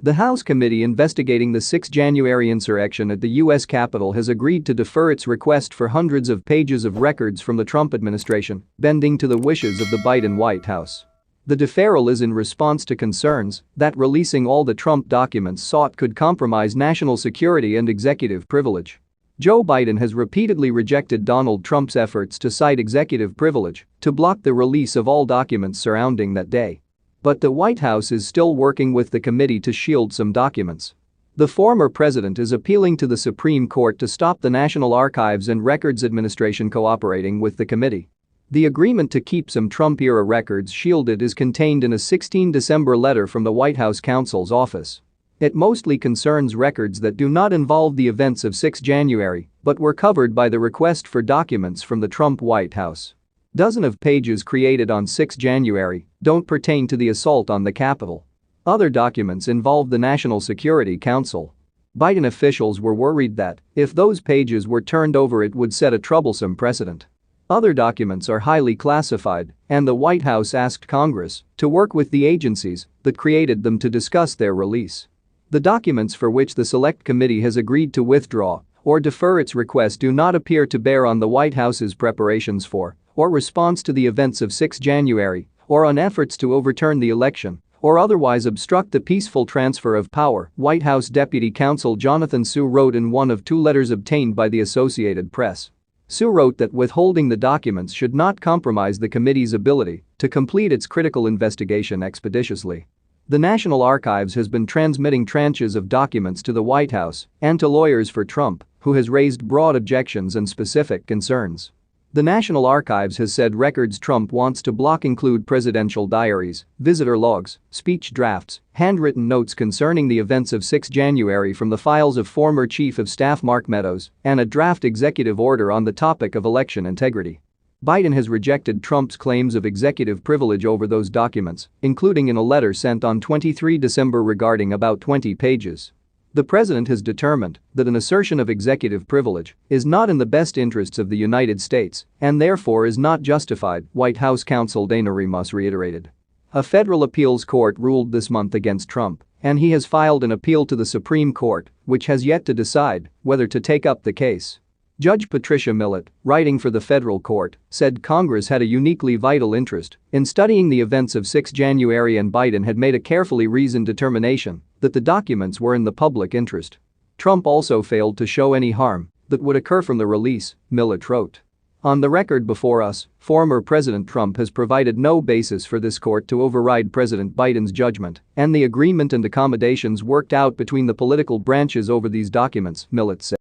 The House committee investigating the 6 January insurrection at the U.S. Capitol has agreed to defer its request for hundreds of pages of records from the Trump administration, bending to the wishes of the Biden White House. The deferral is in response to concerns that releasing all the Trump documents sought could compromise national security and executive privilege. Joe Biden has repeatedly rejected Donald Trump's efforts to cite executive privilege to block the release of all documents surrounding that day. But the White House is still working with the committee to shield some documents. The former president is appealing to the Supreme Court to stop the National Archives and Records Administration cooperating with the committee. The agreement to keep some Trump-era records shielded is contained in a 16 December letter from the White House counsel's office. It mostly concerns records that do not involve the events of 6 January but were covered by the request for documents from the Trump White House. Dozens of pages created on 6 January don't pertain to the assault on the Capitol. Other documents involve the National Security Council. Biden officials were worried that if those pages were turned over it would set a troublesome precedent. Other documents are highly classified, and the White House asked Congress to work with the agencies that created them to discuss their release. The documents for which the Select Committee has agreed to withdraw or defer its request do not appear to bear on the White House's preparations for or response to the events of 6 January, or on efforts to overturn the election, or otherwise obstruct the peaceful transfer of power, White House Deputy Counsel Jonathan Su wrote in one of 2 letters obtained by the Associated Press. Su wrote that withholding the documents should not compromise the committee's ability to complete its critical investigation expeditiously. The National Archives has been transmitting tranches of documents to the White House and to lawyers for Trump, who has raised broad objections and specific concerns. The National Archives has said records Trump wants to block include presidential diaries, visitor logs, speech drafts, handwritten notes concerning the events of 6 January from the files of former Chief of Staff Mark Meadows, and a draft executive order on the topic of election integrity. Biden has rejected Trump's claims of executive privilege over those documents, including in a letter sent on 23 December regarding about 20 pages. The president has determined that an assertion of executive privilege is not in the best interests of the United States and therefore is not justified, White House counsel Dana Remus reiterated. A federal appeals court ruled this month against Trump, and he has filed an appeal to the Supreme Court, which has yet to decide whether to take up the case. Judge Patricia Millett, writing for the federal court, said Congress had a uniquely vital interest in studying the events of 6 January and Biden had made a carefully reasoned determination that the documents were in the public interest. Trump also failed to show any harm that would occur from the release, Millett wrote. On the record before us, former President Trump has provided no basis for this court to override President Biden's judgment and the agreement and accommodations worked out between the political branches over these documents, Millett said.